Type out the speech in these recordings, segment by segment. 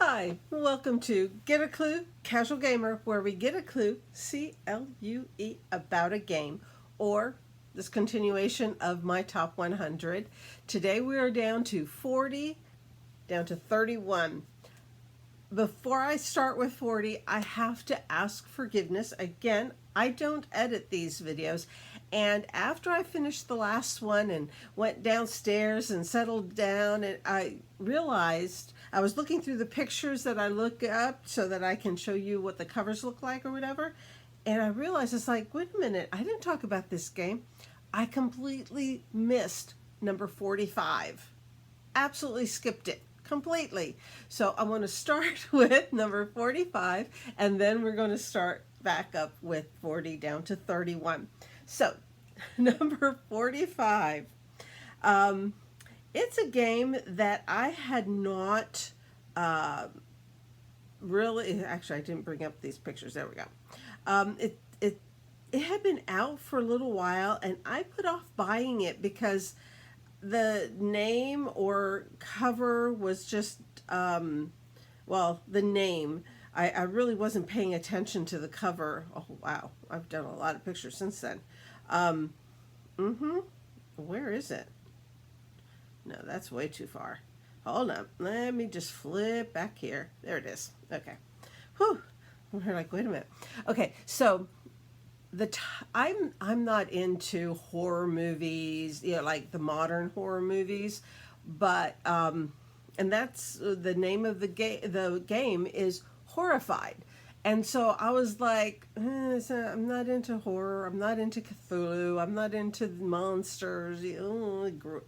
Hi, welcome to Get a Clue, Casual Gamer, where we get a clue, C-L-U-E, about a game, or this continuation of my top 100. Today we are down to 40, down to 31. Before I start with 40, I have to ask forgiveness. Again, I don't edit these videos. And after I finished the last one and went downstairs and settled down, and I realized I was looking through the pictures that I look up so that I can show you what the covers look like or whatever. And I realized it's like, wait a minute, I didn't talk about this game. I completely missed number 45. Absolutely skipped it completely. So I want to start with number 45, and then we're going to start back up with 40 down to 31. So number 45, it's a game that I had not really, actually I didn't bring up these pictures, there we go. It had been out for a little while, and I put off buying it because the name or cover was just, well, the name. I really wasn't paying attention to the cover. Oh, wow. I've done a lot of pictures since then. Where is it? No, that's way too far. Hold on. Let me just flip back here. There it is. Okay. Whew. We're like, wait a minute. Okay, so I'm not into horror movies, like the modern horror movies, but and that's the name of the game. The game is Horrified, and so I was like, I'm not into horror. I'm not into Cthulhu. I'm not into monsters,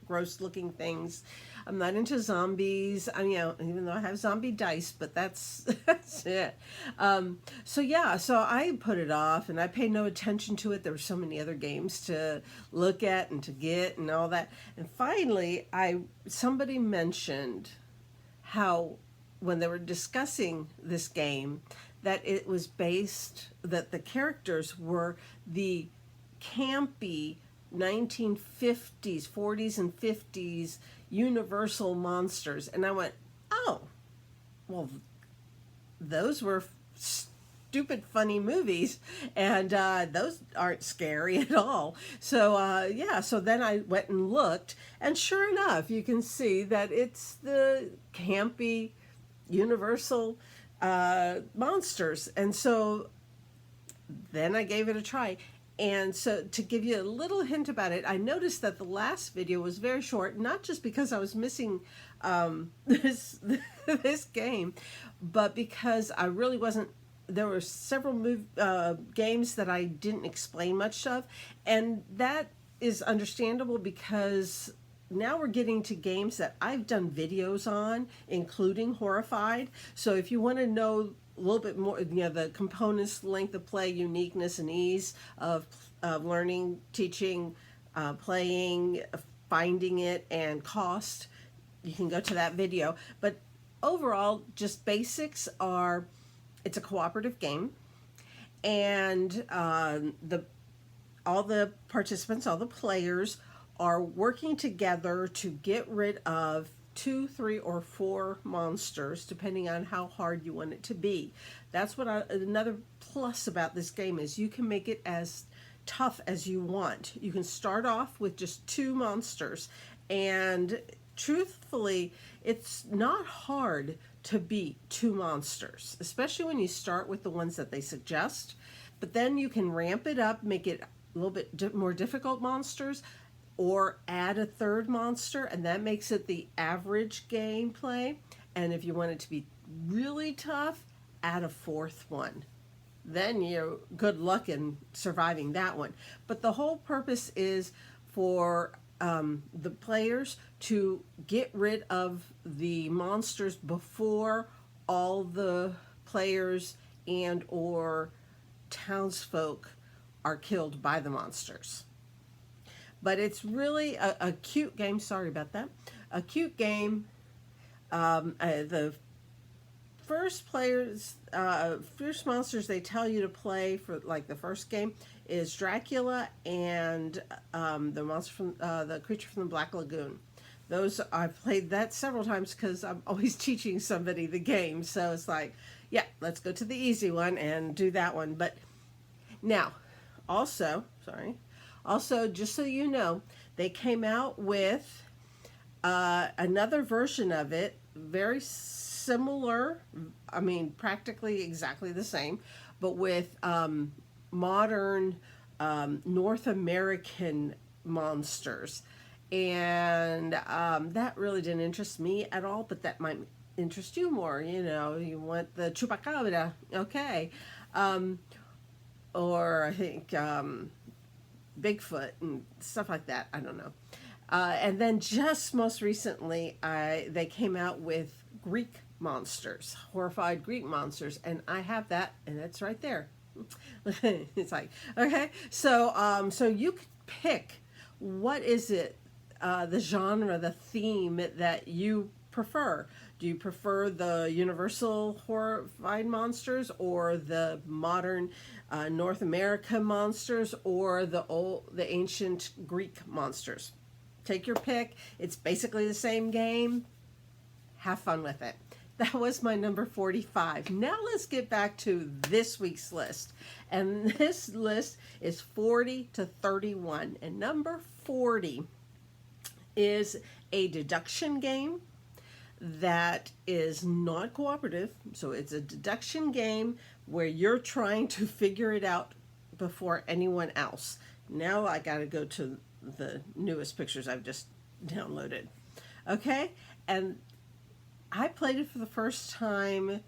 gross looking things. I'm not into zombies. I mean, even though I have zombie dice, but that's that's it. So yeah, so I put it off and I paid no attention to it. There were so many other games to look at and to get and all that. And finally, somebody mentioned how when they were discussing this game that it was based, that the characters were the campy 1950s, 40s and 50s Universal monsters. And I went, oh, well, those were stupid funny movies, and those aren't scary at all. So yeah, so then I went and looked, and sure enough, you can see that it's the campy Universal monsters. And so then I gave it a try. And so to give you a little hint about it, I noticed that the last video was very short, not just because I was missing this this game, but because I really wasn't. There were several games that I didn't explain much of, and that is understandable because now we're getting to games that I've done videos on, including Horrified. So if you want to know a little bit more, the components, length of play, uniqueness, and ease of learning, teaching, playing, finding it, and cost, you can go to that video. But overall, just basics are, it's a cooperative game, and all the participants, all the players, are working together to get rid of 2, 3, or 4 monsters, depending on how hard you want it to be. That's what another plus about this game is. You can make it as tough as you want. You can start off with just 2 monsters, and truthfully, it's not hard to beat 2 monsters, especially when you start with the ones that they suggest. But then you can ramp it up, make it a little bit more difficult monsters, or add a 3rd monster, and that makes it the average gameplay. And if you want it to be really tough, add a 4th one. Then you're good luck in surviving that one. But the whole purpose is for the players to get rid of the monsters before all the players and or townsfolk are killed by the monsters. But it's really a cute game. Sorry about that. A cute game. The first monsters they tell you to play for, like, the first game is Dracula and the creature from the Black Lagoon. Those I've played that several times because I'm always teaching somebody the game. So it's like, yeah, let's go to the easy one and do that one. But now, also, sorry, also just so you know, they came out with another version of it, very similar. I mean, practically exactly the same, but with modern North American monsters. And that really didn't interest me at all, but that might interest you more. You know, you want the chupacabra, okay. Um, or I think Bigfoot and stuff like that. I don't know. And then just most recently, they came out with Greek monsters, horrified Greek monsters, and I have that, and it's right there. It's like, okay, so you could pick what is it, the genre, the theme that you prefer. Do you prefer the universal horrified monsters, or the modern North America monsters, or the ancient Greek monsters? Take your pick. It's basically the same game. Have fun with it. That was my number 45. Now let's get back to this week's list. And this list is 40 to 31. And number 40 is a deduction game that is not cooperative. So it's a deduction game where you're trying to figure it out before anyone else. Now I got to go to the newest pictures I've just downloaded. Okay? And I played it for the first time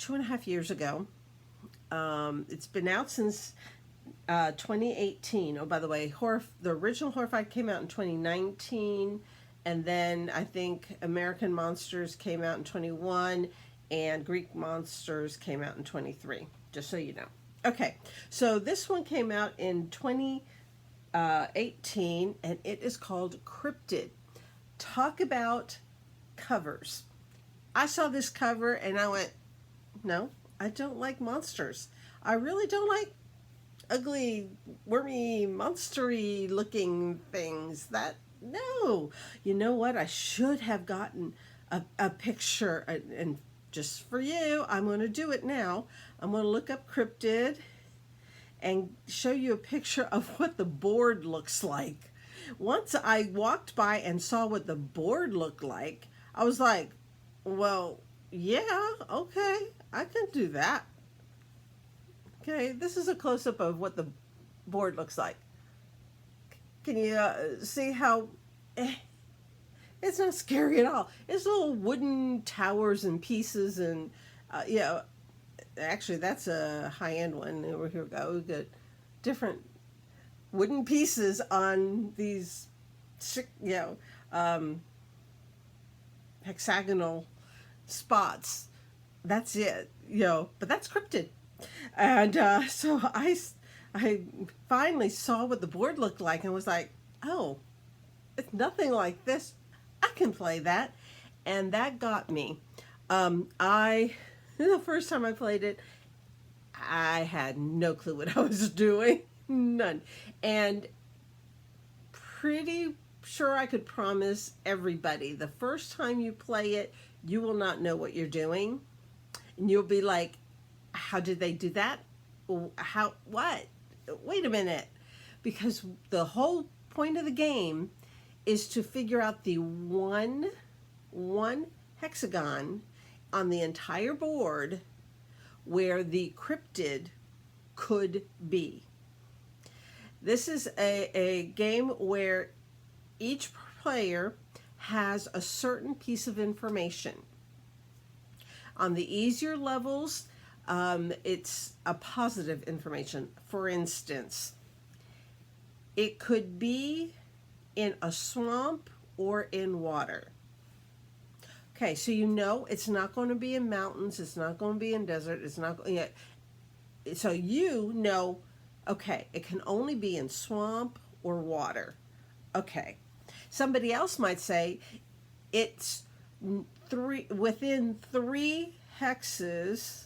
2.5 years ago. It's been out since 2018. Oh, by the way, the original Horrified came out in 2019, and then I think American Monsters came out in 21, and Greek Monsters came out in 23, just so you know. Okay, so this one came out in 2018, and it is called Cryptid. Talk about covers. I saw this cover and I went, no, I don't like monsters. I really don't like ugly, wormy, monstery looking things. That, no. You know what? I should have gotten a picture, and just for you, I'm going to do it now. I'm going to look up Cryptid and show you a picture of what the board looks like. Once I walked by and saw what the board looked like, I was like, well, yeah, okay, I can do that. Okay, this is a close-up of what the board looks like. Can you see how it's not scary at all? It's little wooden towers and pieces, and yeah, actually that's a high-end one. Here we go. We got different wooden pieces on these, hexagonal spots. That's it, but that's Cryptid. And so I finally saw what the board looked like and was like, oh, it's nothing like this. I can play that. And that got me. The first time I played it, I had no clue what I was doing. None. And pretty sure I could promise everybody the first time you play it, you will not know what you're doing. And you'll be like, how did they do that? What? Wait a minute. Because the whole point of the game is to figure out the one hexagon on the entire board where the cryptid could be. This is a game where each player has a certain piece of information. On the easier levels, it's a positive information. For instance, it could be in a swamp or in water. Okay, so it's not going to be in mountains, it's not going to be in desert, it's not, so okay, it can only be in swamp or water. Okay. Somebody else might say it's within 3 hexes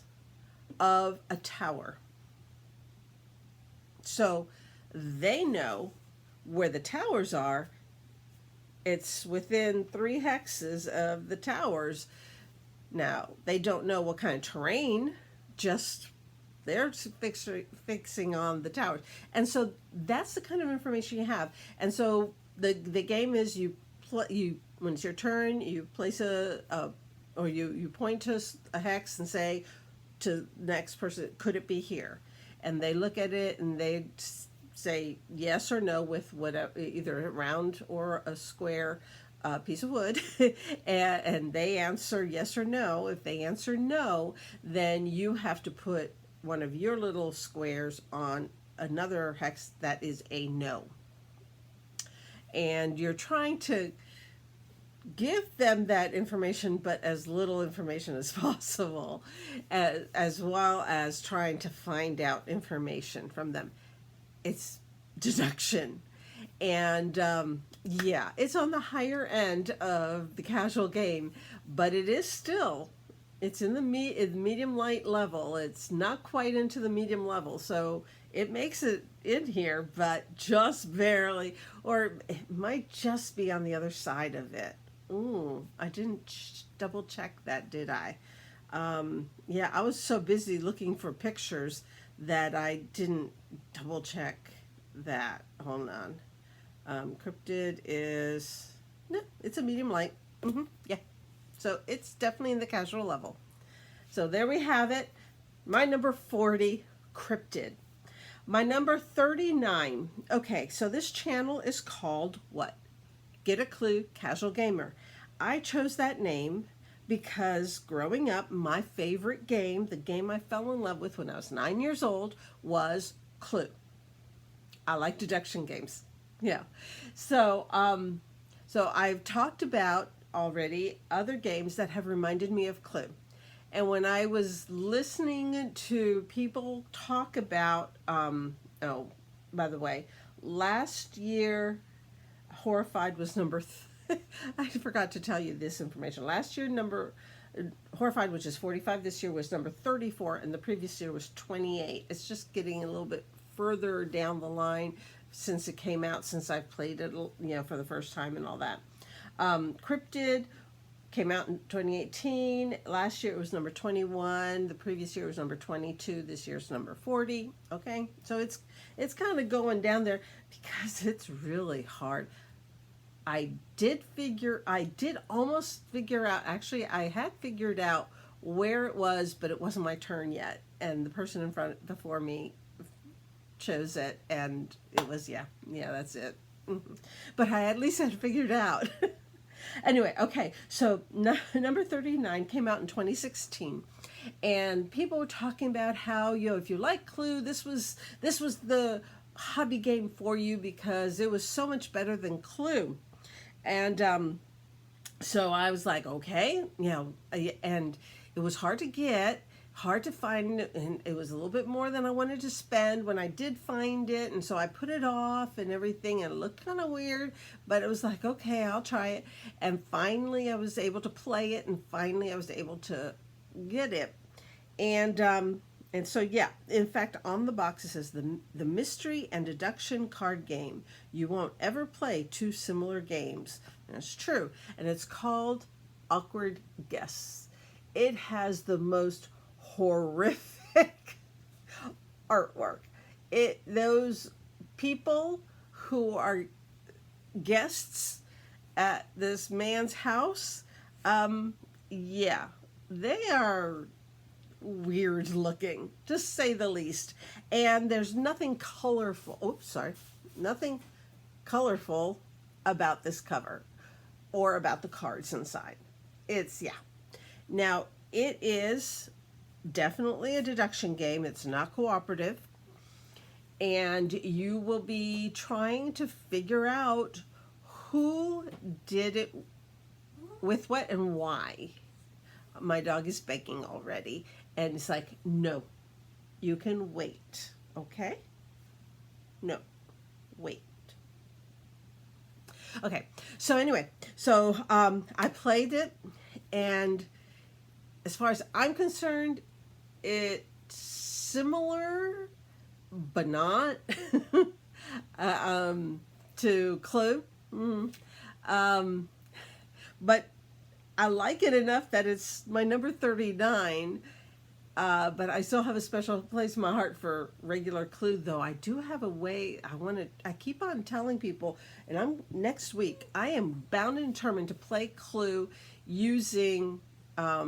of a tower. So they know where the towers are It's within 3 hexes of the towers. Now, they don't know what kind of terrain, just they're fixing on the towers. And so that's the kind of information you have. And so the game is you when it's your turn, you place or you point to a hex and say to the next person, could it be here? And they look at it and they say yes or no with whatever, either a round or a square piece of wood, and they answer yes or no. If they answer no, then you have to put one of your little squares on another hex that is a no. And you're trying to give them that information, but as little information as possible, as well as trying to find out information from them. It's deduction. And yeah, it's on the higher end of the casual game, but it is still, it's in the medium light level. It's not quite into the medium level, so it makes it in here, but just barely, or it might just be on the other side of it. Ooh, I didn't double check that, did I? Yeah, I was so busy looking for pictures that I didn't double check that. Hold on. Cryptid is, no, it's a medium light. Yeah. So it's definitely in the casual level. So there we have it. My number 40, Cryptid. My number 39. Okay, so this channel is called what? Get a Clue Casual Gamer. I chose that name because growing up, my favorite game, the game I fell in love with when I was 9 years old, was Clue. I like deduction games. Yeah. So, so I've talked about already other games that have reminded me of Clue. And when I was listening to people talk about, oh, by the way, last year, Horrified was number, I forgot to tell you this information. Last year, Horrified, which is 45, this year was number 34, and the previous year was 28. It's just getting a little bit further down the line since it came out, since I've played it, for the first time and all that. Cryptid came out in 2018. Last year it was number 21. The previous year was number 22. This year's number 40. Okay, so it's kind of going down there because it's really hard. I did almost figure out, actually I had figured out where it was, but it wasn't my turn yet. And the person before me chose it, and it was, yeah, that's it. But I at least had figured it out. Anyway, okay, so number 39 came out in 2016, and people were talking about how, if you like Clue, this was the hobby game for you because it was so much better than Clue. And so I was like, okay, and it was hard to get, hard to find, and it was a little bit more than I wanted to spend when I did find it, and so I put it off and everything, and it looked kind of weird, but it was like, okay, I'll try it. And finally I was able to play it, and finally I was able to get it. And so, yeah, in fact, on the box it says the mystery and deduction card game. You won't ever play two similar games. That's true. And it's called Awkward Guests. It has the most horrific artwork. Those people who are guests at this man's house, yeah, they are weird looking, to say the least. And there's nothing colorful. Nothing colorful about this cover or about the cards inside. It's, yeah. Now, it is definitely a deduction game. It's not cooperative. And you will be trying to figure out who did it with what and why. My dog is begging already. And it's like, no, you can wait. Okay? No, wait. Okay, so anyway, I played it, and as far as I'm concerned, it's similar, but not, to Clue. Um, but I like it enough that it's my number 39. But I still have a special place in my heart for regular Clue, though I do have a way I keep on telling people, and next week, I am bound and determined to play Clue using a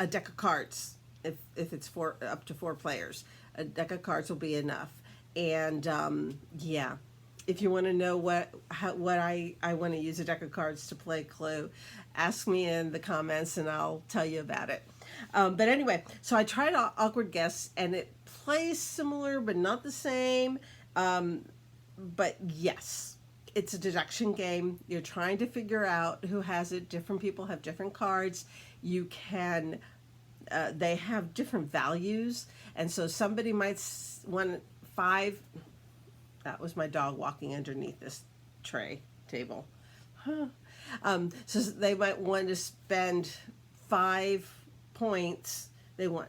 deck of cards. If it's up to 4 players, a deck of cards will be enough. And yeah, if you want to know what I want to use a deck of cards to play Clue, ask me in the comments and I'll tell you about it. But anyway, so I tried Awkward Guess and it plays similar but not the same. But yes, it's a deduction game. You're trying to figure out who has it. Different people have different cards. You can, they have different values. And so somebody might want 5. That was my dog walking underneath this tray table. So they might want to spend 5 points. They want,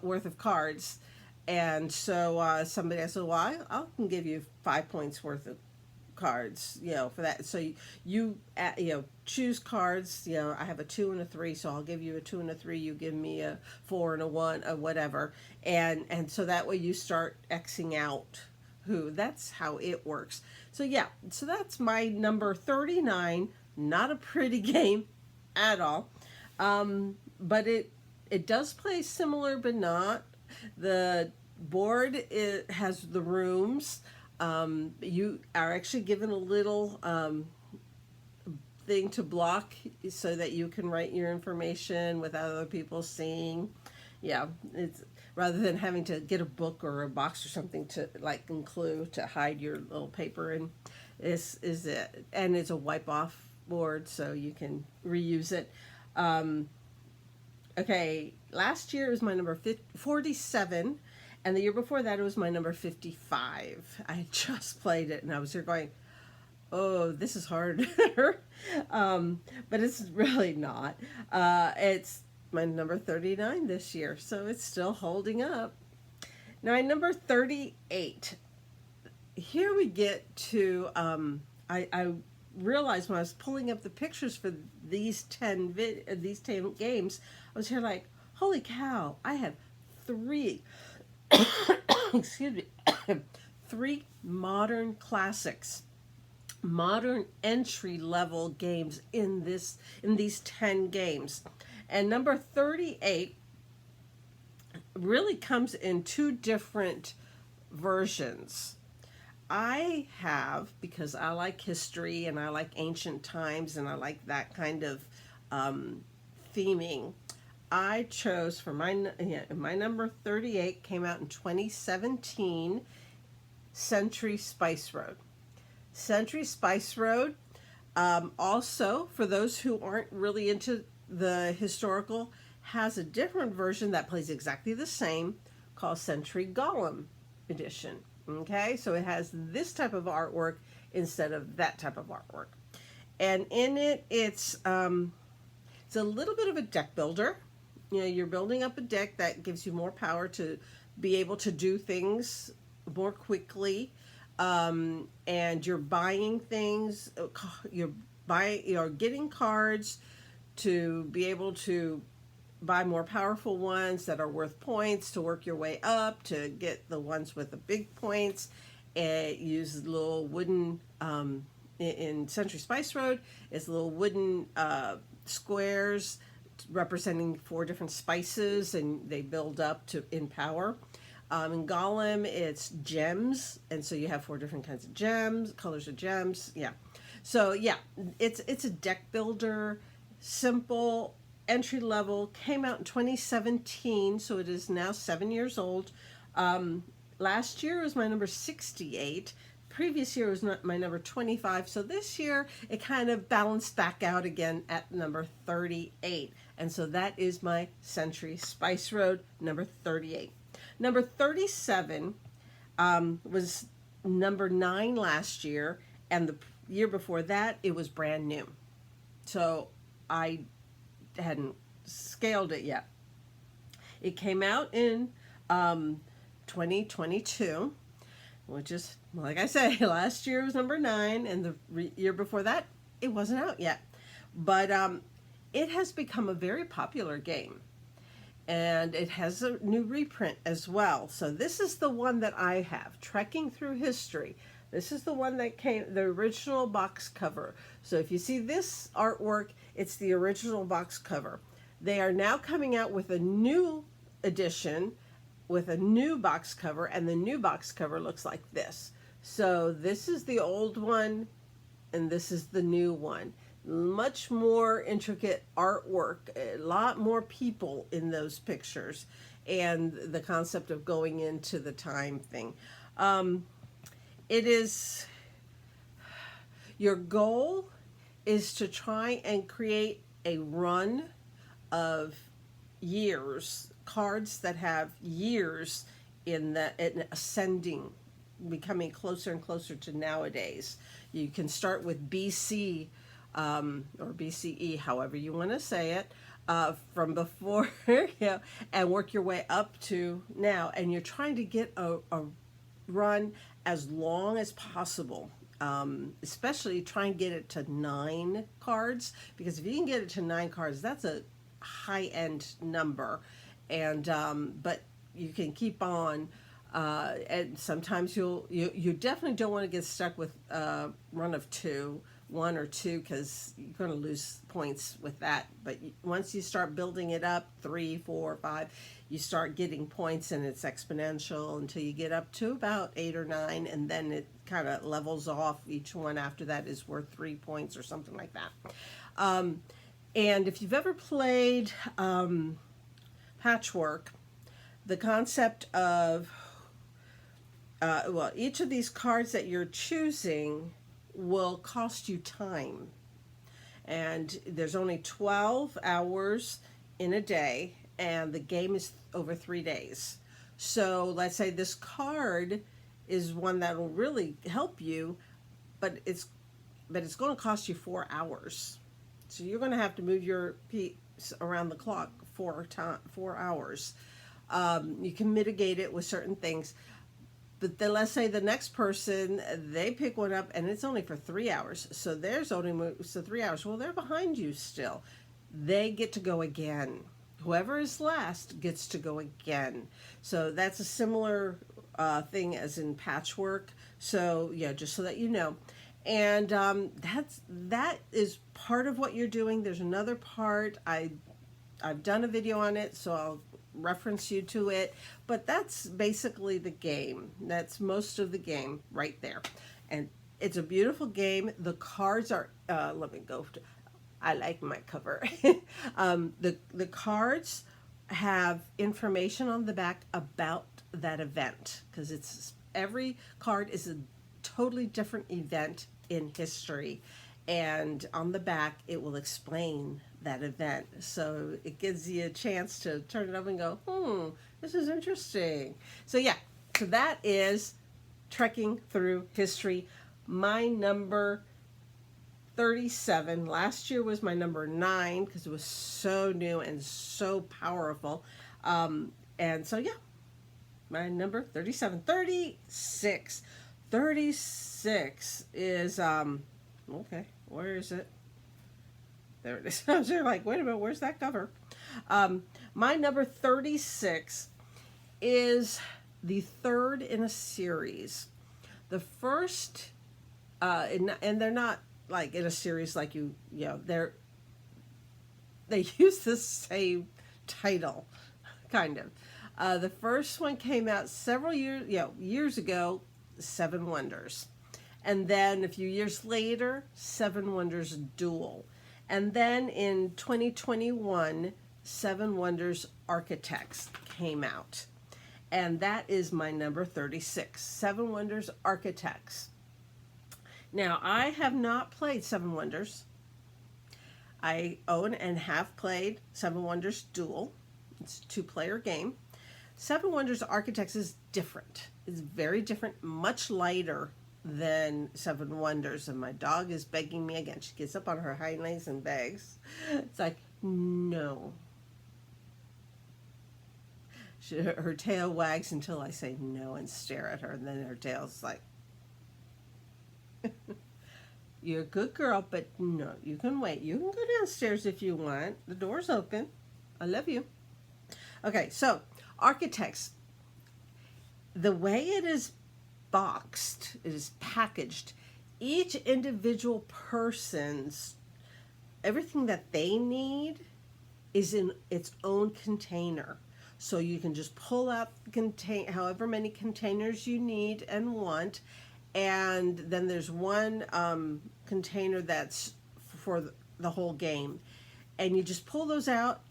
worth of cards. And so somebody else said, well, I can give you 5 points worth of cards, for that. So you choose cards. I have a 2 and a 3, so I'll give you a 2 and a 3. You give me a 4 and a 1, or whatever. And so that way you start Xing out who. That's how it works. So yeah, so that's my number 39. Not a pretty game at all. But it does play similar, but not. The board, it has the rooms. You are actually given a little thing to block so that you can write your information without other people seeing. Yeah, it's rather than having to get a book or a box or something to like include to hide your little paper. And this is it. And it's a wipe off board, so you can reuse it. Okay, last year was my number 47, and the year before that it was my number 55. I had just played it, and I was here going, oh, this is harder. But it's really not. It's my number 39 this year, so it's still holding up. Now, my number 38. Here we get to, I realized when I was pulling up the pictures for these 10 games, I was here like, holy cow, I have 3 excuse me 3 modern classics, modern entry level games in these 10 games. And number 38 really comes in 2 different versions. I have, because I like history and I like ancient times and I like that kind of theming, I chose for my number 38 came out in 2017, Century Spice Road. Century Spice Road, also for those who aren't really into the historical, has a different version that plays exactly the same called Century Golem Edition. Okay, so it has this type of artwork instead of that type of artwork. And in it, it's a little bit of a deck builder. You're building up a deck that gives you more power to be able to do things more quickly. And you're buying things, you're getting cards to be able to buy more powerful ones that are worth points to work your way up to get the ones with the big points. And use little wooden, in Century Spice Road, it's little wooden squares representing 4 different spices, and they build up to in power. In Golem, it's gems, and so you have 4 different kinds of gems, colors of gems. Yeah, so yeah, it's a deck builder, simple, entry level. Came out in 2017, so it is now 7 years old. Last year was my number 68. Previous year was my number 25. So this year it kind of balanced back out again at number 38. And so that is my Century Spice Road, number 38. Number 37 was number 9 last year. And the year before that, it was brand new. So I hadn't scaled it yet. It came out in 2022. which is, like I say, last year was number 9, and the year before that, it wasn't out yet. But it has become a very popular game, and it has a new reprint as well. So this is the one that I have, Trekking Through History. This is the one that came, the original box cover. So if you see this artwork, it's the original box cover. They are now coming out with a new edition with a new box cover, and the new box cover looks like this. So this is the old one, and this is the new one. Much more intricate artwork, a lot more people in those pictures, and the concept of going into the time thing. It is, your goal is to try and create a run of years, cards that have years in ascending, becoming closer and closer to nowadays. You can start with BC, or BCE, however you want to say it, from before, and work your way up to now. And you're trying to get a run as long as possible. Especially try and get it to 9 cards, because if you can get it to 9 cards, that's a high-end number. And but you can keep on, and sometimes you definitely don't want to get stuck with a run of 1 or 2, because you're going to lose points with that. But once you start building it up, 3, 4, 5, you start getting points, and it's exponential until you get up to about 8 or 9, and then it kind of levels off. Each one after that is worth 3 points or something like that. And if you've ever played Patchwork, the concept of each of these cards that you're choosing will cost you time, and there's only 12 hours in a day, and the game is over 3 days. So let's say this card is one that will really help you, but it's going to cost you 4 hours. So you're going to have to move your piece around the clock 4 hours. You can mitigate it with certain things. But then let's say the next person, they pick one up and it's only for 3 hours. So there's only 3 hours. Well, they're behind you still. They get to go again. Whoever is last gets to go again. So that's a similar thing as in Patchwork. So yeah, just so that you know. And that is part of what you're doing. There's another part. I've done a video on it, so I'll reference you to it, but that's basically the game. That's most of the game right there, and it's a beautiful game. The cards are let me go to, I like my cover. The cards have information on the back about that event, because it's every card is a totally different event in history, and on the back it will explain that event. So it gives you a chance to turn it up and go, this is interesting. So yeah, so that is Trekking Through History. My number 37. Last year was my number 9 because it was so new and so powerful. And so yeah, my number 37. 36. 36 is, okay, where is it? There it is. I was like, wait a minute, where's that cover? My number 36 is the third in a series. The first, and they're not like in a series like they use the same title, kind of. The first one came out several years ago, Seven Wonders. And then a few years later, Seven Wonders Duel. And then in 2021, Seven Wonders Architects came out. And that is my number 36, Seven Wonders Architects. Now, I have not played Seven Wonders. I own and have played Seven Wonders Duel. It's a 2-player game. Seven Wonders Architects is different. It's very different, much lighter than Seven Wonders. And my dog is begging me again. She gets up on her hind legs and begs. It's like, no. her tail wags until I say no and stare at her, and then her tail's like, you're a good girl, but no, you can wait. You can go downstairs if you want. The door's open. I love you. Okay, so Architects, the way it is boxed, it is packaged, each individual person's, everything that they need is in its own container. So you can just pull out however many containers you need and want, and then there's one container that's for the whole game, and you just pull those out,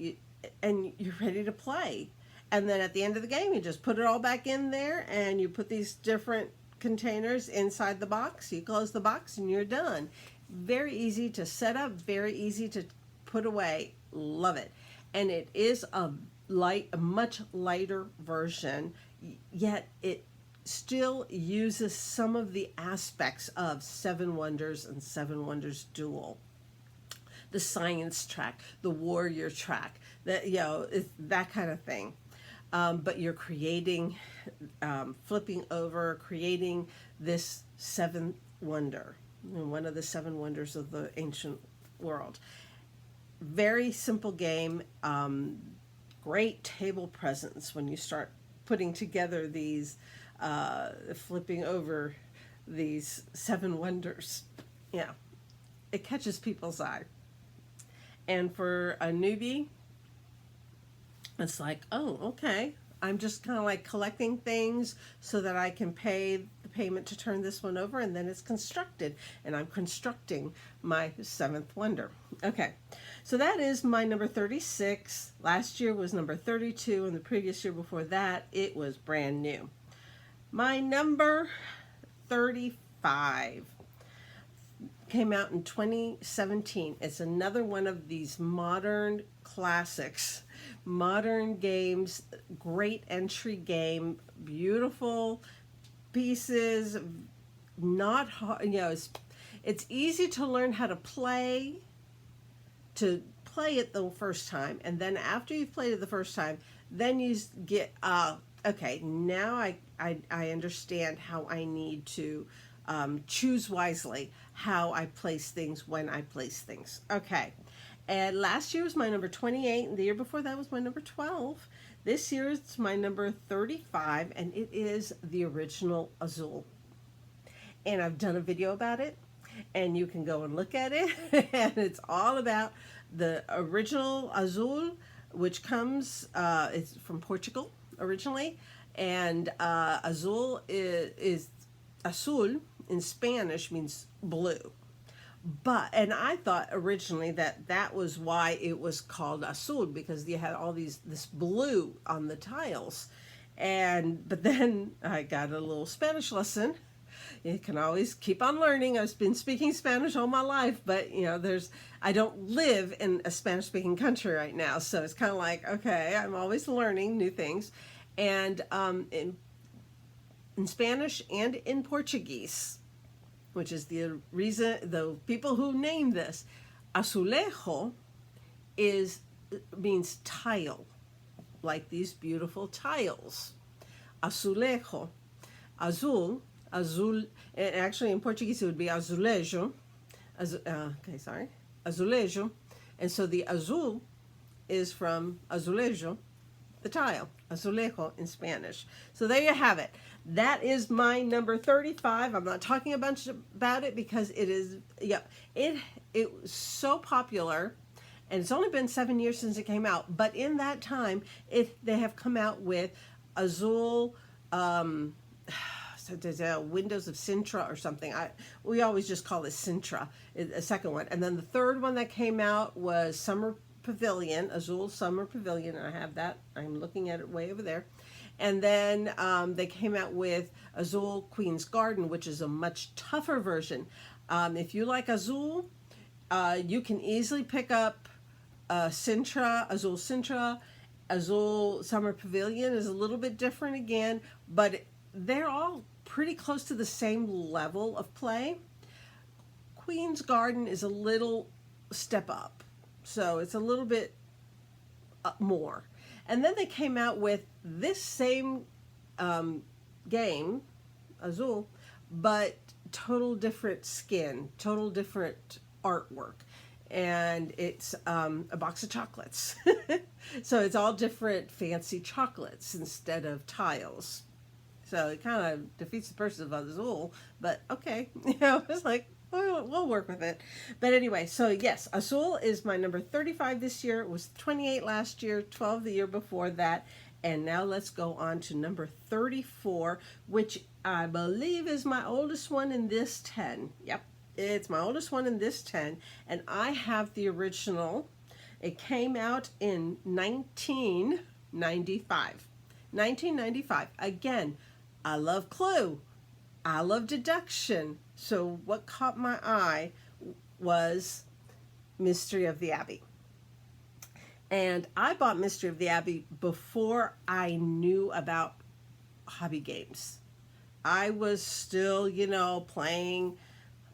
and you're ready to play. And then at the end of the game, you just put it all back in there, and you put these different containers inside the box. You close the box, and you're done. Very easy to set up, very easy to put away. Love it. And it is a much lighter version, yet it still uses some of the aspects of Seven Wonders and Seven Wonders Duel. The science track, the warrior track, that that kind of thing. But you're creating, flipping over, creating this seventh wonder, one of the seven wonders of the ancient world. Very simple game. Great table presence when you start putting together these, flipping over these seven wonders. Yeah, it catches people's eye. And for a newbie, it's like, oh, okay. I'm just kind of like collecting things so that I can pay the payment to turn this one over, and then it's constructed, and I'm constructing my seventh wonder. Okay, so that is my number 36. Last year was number 32, and the previous year before that, it was brand new. My number 35 came out in 2017. It's another one of these modern classics, modern games, great entry game, beautiful pieces, not hard, it's easy to learn how to play it the first time, and then after you've played it the first time, then you get, okay, now I understand how I need to choose wisely how I place things when I place things. Okay. And last year was my number 28, and the year before that was my number 12. This year it's my number 35, and it is the original Azul. And I've done a video about it, and you can go and look at it. And it's all about the original Azul, which comes, it's from Portugal originally. And Azul is Azul in Spanish means blue. And I thought originally that was why it was called Azul, because you had all this blue on the tiles. But then I got a little Spanish lesson. You can always keep on learning. I've been speaking Spanish all my life, but I don't live in a Spanish speaking country right now. So it's kind of like, okay, I'm always learning new things. And in Spanish and in Portuguese, which is the reason, the people who named this, azulejo means tile, like these beautiful tiles. Azulejo. Azul, and actually in Portuguese it would be azulejo. Azulejo. And so the azul is from azulejo, the tile, azulejo in Spanish. So there you have it. That is my number 35. I'm not talking a bunch about it because it is, it was so popular, and it's only been 7 years since it came out. But in that time, they have come out with Azul, so there's Windows of Sintra or something. We always just call it Sintra, a second one. And then the third one that came out was Summer Pavilion, Azul Summer Pavilion, and I have that. I'm looking at it way over there. And then they came out with Azul Queen's Garden, which is a much tougher version. If you like Azul, you can easily pick up Sintra, Azul Sintra. Azul Summer Pavilion is a little bit different again, but they're all pretty close to the same level of play. Queen's Garden is a little step up, so it's a little bit more. And then they came out with this same game, Azul, but total different skin, total different artwork. And it's a box of chocolates. So it's all different fancy chocolates instead of tiles. So it kind of defeats the purpose of Azul, but okay. It's like, we'll work with it. But anyway, so yes, Azul is my number 35 this year. It was 28 last year, 12 the year before that. And now let's go on to number 34, which I believe is my oldest one in this 10. Yep, it's my oldest one in this 10. And I have the original. It came out in 1995. 1995. Again, I love Clue. I love deduction. So what caught my eye was Mystery of the Abbey. And I bought Mystery of the Abbey before I knew about hobby games. I was still, playing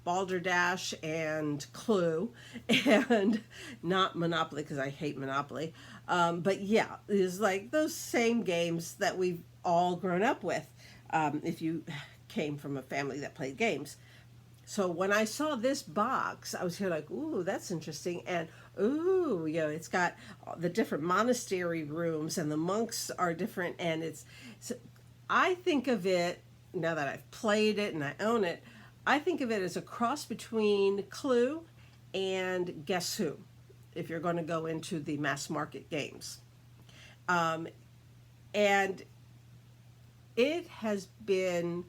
Balderdash and Clue and not Monopoly because I hate Monopoly. But yeah, it's like those same games that we've all grown up with if you came from a family that played games. So when I saw this box, I was here like, ooh, that's interesting. And ooh, it's got the different monastery rooms and the monks are different. And I think of it, now that I've played it and I own it, I think of it as a cross between Clue and Guess Who, if you're going to go into the mass market games. And it has been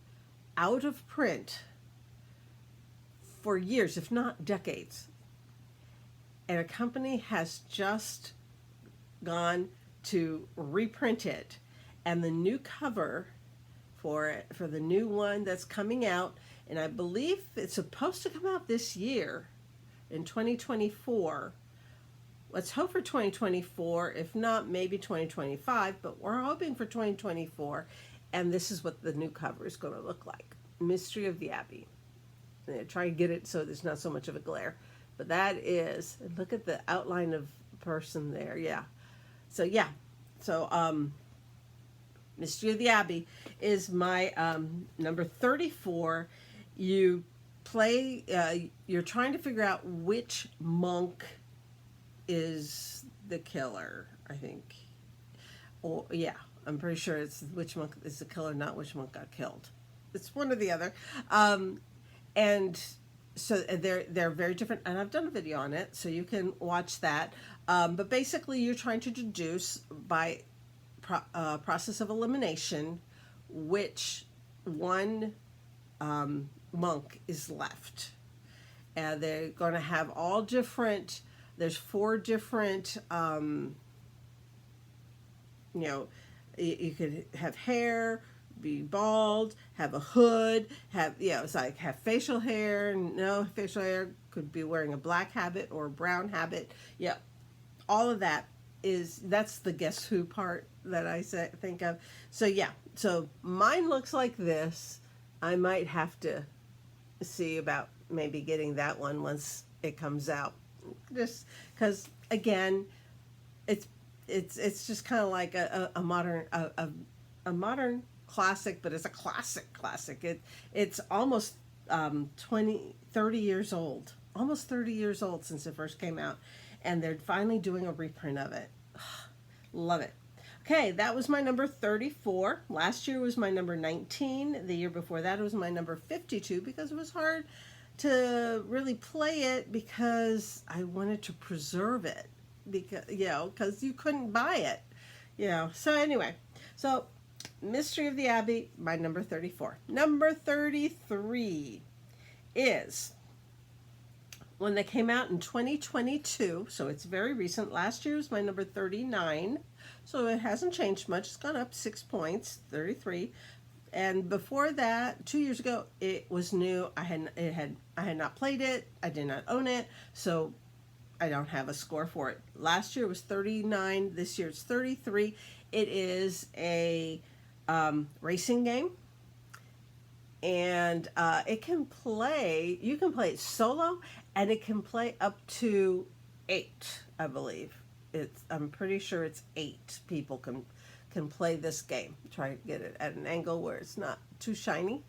out of print for years, if not decades. And a company has just gone to reprint it. And the new cover for the new one that's coming out, and I believe it's supposed to come out this year in 2024. Let's hope for 2024, if not maybe 2025, but we're hoping for 2024. And this is what the new cover is going to look like. Mystery of the Abbey. Try and get it so there's not so much of a glare. But that is, look at the outline of the person there. Yeah. So Mystery of the Abbey is my number 34. You play, you're trying to figure out which monk is the killer, I think. Oh, yeah, I'm pretty sure it's which monk is the killer, not which monk got killed. It's one or the other. And so they're very different, and I've done a video on it, so you can watch that. But basically, you're trying to deduce by process of elimination which one monk is left. And they're going to have all different. There's 4 different. You could have hair, be bald, have a hood, it's like have facial hair, no facial hair, could be wearing a black habit or a brown habit. Yeah, all of that's the Guess Who part that I think of. So mine looks like this. I might have to see about maybe getting that one once it comes out, just because again, it's just kind of like a modern classic, but it's a classic. It's almost 30 years old. Almost 30 years old since it first came out. And they're finally doing a reprint of it. Love it. Okay, that was my number 34. Last year was my number 19. The year before that was my number 52 because it was hard to really play it because I wanted to preserve it. Because you couldn't buy it. So anyway, Mystery of the Abbey, my number 34. Number 33 is when they came out in 2022, so it's very recent. Last year was my number 39, so it hasn't changed much. It's gone up 6 points, 33. And before that, 2 years ago, it was new. I had not played it. I did not own it, so I don't have a score for it. Last year was 39. This year it's 33. It is a racing game, and you can play it solo, and it can play up to 8, I believe. I'm pretty sure it's 8 people can play this game. Try to get it at an angle where it's not too shiny.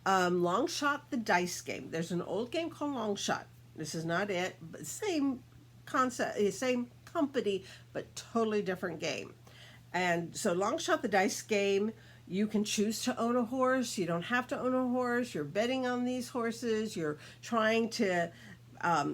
Long Shot, the dice game. There's an old game called Long Shot. This is not it, but same concept, same company, but totally different game. And so Long Shot, the dice game, you can choose to own a horse. You don't have to own a horse. You're betting on these horses. You're trying to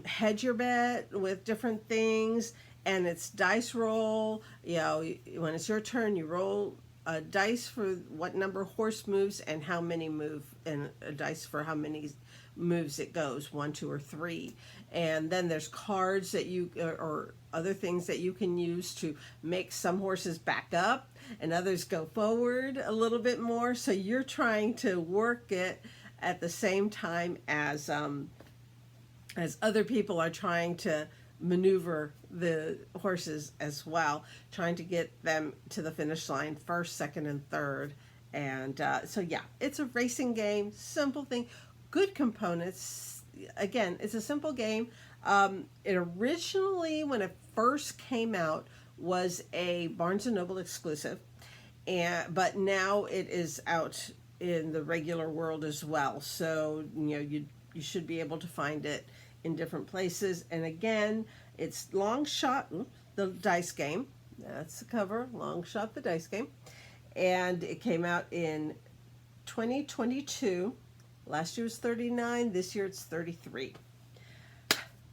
hedge your bet with different things. And it's dice roll. You know, when it's your turn, you roll a dice for what number horse moves and how many move, and a dice for how many moves it goes, 1, 2, or 3. And then there's cards that you, or other things that you can use to make some horses back up and others go forward a little bit more. So you're trying to work it at the same time as other people are trying to maneuver the horses as well, trying to get them to the finish line first, second, and third. And so yeah, it's a racing game, simple thing, good components. Again, it's a simple game. It originally, when it first came out, was a Barnes & Noble exclusive, but now it is out in the regular world as well. So you should be able to find it in different places. And again, it's Long Shot, the dice game. That's the cover, Long Shot, the dice game. And it came out in 2022. Last year was 39. This year it's 33.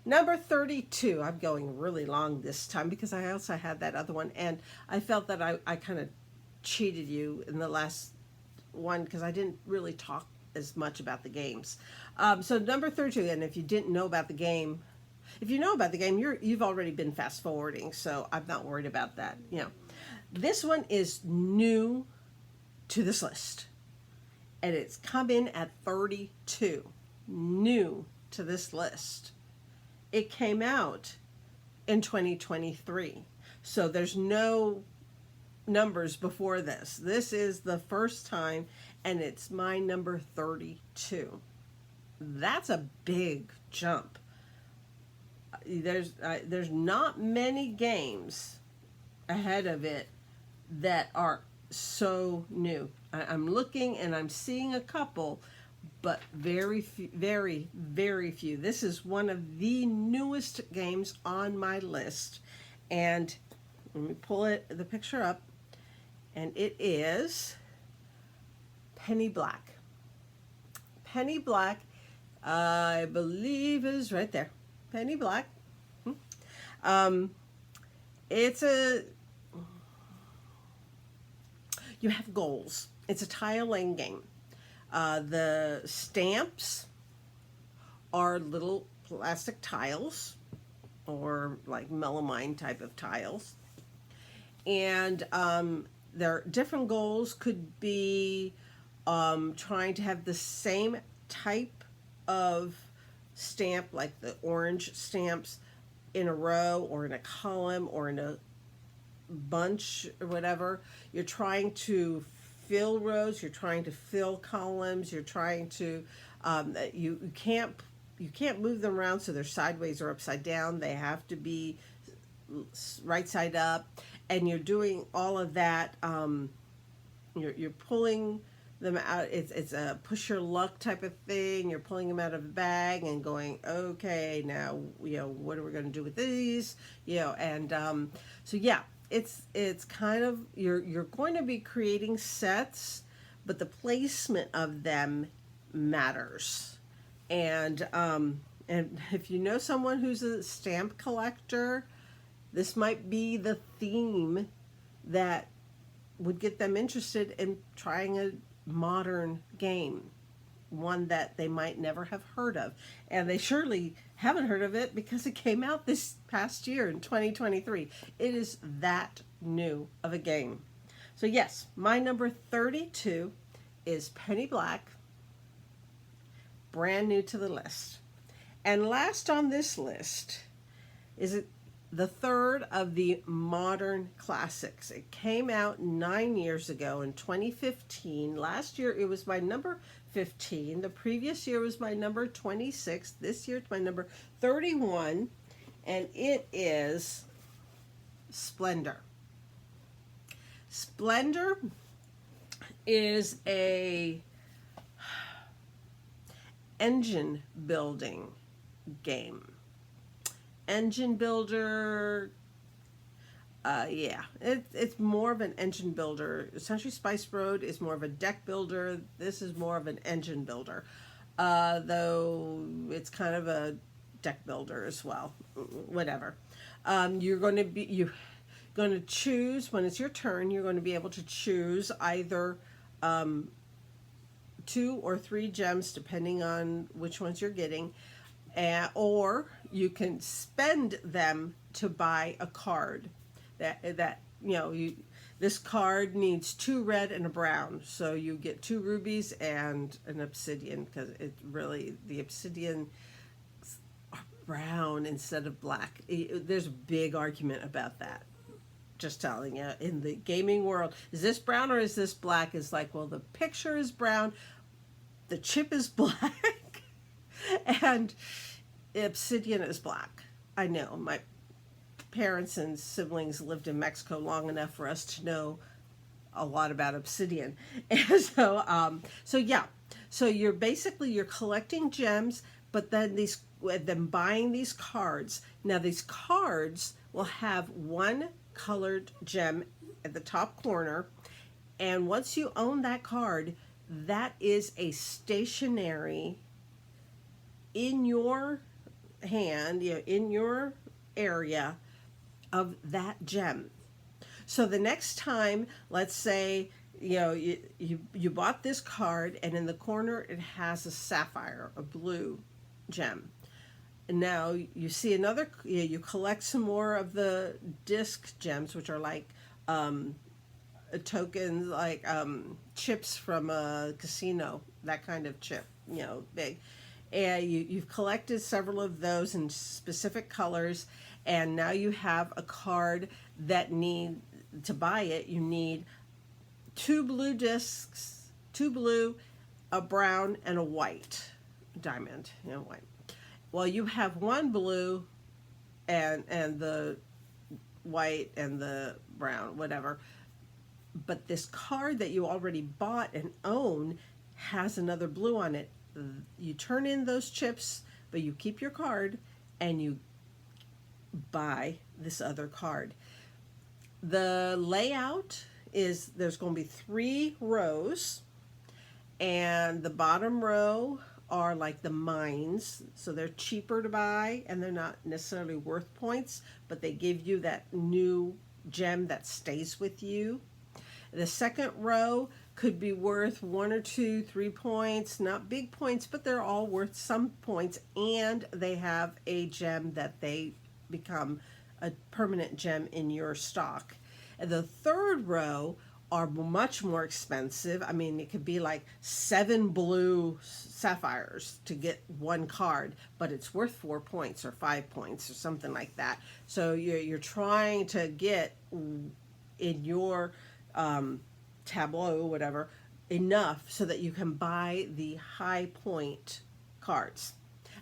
Number 32. I'm going really long this time because I also had that other one. And I felt that I kind of cheated you in the last one because I didn't really talk as much about the games. So number 32, and if you didn't know about the game, if you know about the game, you've already been fast forwarding, so I'm not worried about that. This one is new to this list, and it's come in at 32. New to this list. It came out in 2023, so there's no numbers before this. This is the first time, and it's my number 32. That's a big jump. There's not many games ahead of it that are so new. I'm looking and I'm seeing a couple, but very few, very, very few. This is one of the newest games on my list, and let me pull the picture up, and it is Penny Black. Penny Black, I believe, is right there. Penny Black. It's you have goals. It's a tile laying game. The stamps are little plastic tiles, or like melamine type of tiles. And their different goals could be trying to have the same type of stamp, like the orange stamps, in a row or in a column or in a bunch or whatever. You're trying to fill rows, you're trying to fill columns, you're trying to you can't move them around so they're sideways or upside down. They have to be right side up, and you're doing all of that. You're pulling them out. It's a push your luck type of thing. You're pulling them out of the bag and going, okay, now what are we going to do with these? And so yeah, it's kind of you're going to be creating sets, but the placement of them matters. And if you know someone who's a stamp collector, this might be the theme that would get them interested in trying a modern game, one that they might never have heard of. And they surely haven't heard of it because it came out this past year in 2023. It is that new of a game. So yes, my number 32 is Penny Black, brand new to the list. And last on this list is the third of the modern classics. It came out 9 years ago in 2015. Last year it was my number 15. The previous year was my number 26. This year it's my number 31. And it is Splendor. Splendor is a engine building game. Engine builder, yeah, it's more of an engine builder. Century Spice Road is more of a deck builder. This is more of an engine builder, though it's kind of a deck builder as well. Whatever. You're going to choose when it's your turn. You're going to be able to choose either 2 or 3 gems, depending on which ones you're getting, or you can spend them to buy a card. This card needs 2 red and a brown, so you get 2 rubies and an obsidian, because the obsidian are brown instead of black. There's a big argument about that. Just telling you, in the gaming world, is this brown or is this black? It's like, well, the picture is brown, the chip is black, and obsidian is black. I know my parents and siblings lived in Mexico long enough for us to know a lot about obsidian. And so yeah, so you're collecting gems, but then buying these cards. Now these cards will have one colored gem at the top corner, and once you own that card, that is a stationary in your hand, in your area of that gem. So the next time, let's say you bought this card, and in the corner it has a sapphire, a blue gem. And now you see another, you collect some more of the disc gems, which are like tokens, like chips from a casino, that kind of chip, big. And you've collected several of those in specific colors, and now you have a card that to buy it, you need 2 blue discs, 2 blue, a brown, and a white diamond, white. Well, you have 1 blue and the white and the brown, whatever. But this card that you already bought and own has another blue on it. You turn in those chips, but you keep your card and you buy this other card. The layout is there's going to be 3 rows, and the bottom row are like the mines, so they're cheaper to buy and they're not necessarily worth points, but they give you that new gem that stays with you. The second row could be worth 1 or 2, 3 points, not big points, but they're all worth some points, and they have a gem that they become a permanent gem in your stock. And the third row are much more expensive. I mean, it could be like 7 blue sapphires to get 1 card, but it's worth 4 points or 5 points or something like that. So you're trying to get in your tableau, whatever, enough so that you can buy the high point cards.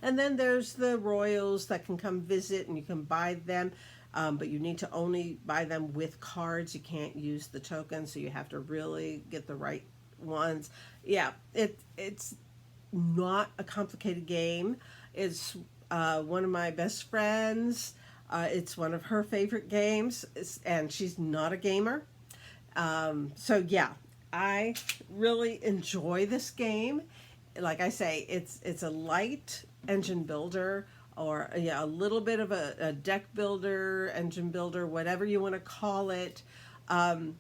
And then there's the royals that can come visit, and you can buy them. But you need to only buy them with cards. You can't use the tokens, so you have to really get the right ones. Yeah, it's not a complicated game. It's one of my best friends. It's one of her favorite games, and she's not a gamer. So yeah, I really enjoy this game. Like I say, it's a light engine builder, or a little bit of a deck builder, engine builder, whatever you want to call it. And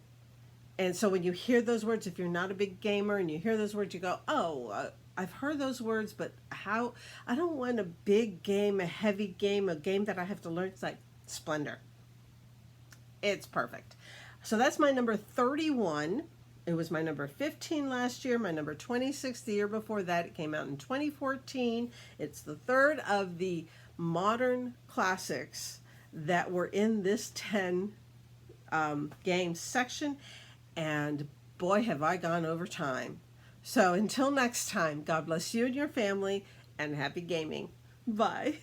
so when you hear those words, if you're not a big gamer and you hear those words, you go, oh, I've heard those words, but how? I don't want a big game, a heavy game, a game that I have to learn. It's like Splendor. It's perfect. So that's my number 31. It was my number 15 last year, my number 26 the year before that. It came out in 2014. It's the third of the modern classics that were in this 10 games section. And boy, have I gone over time. So until next time, God bless you and your family, and happy gaming. Bye.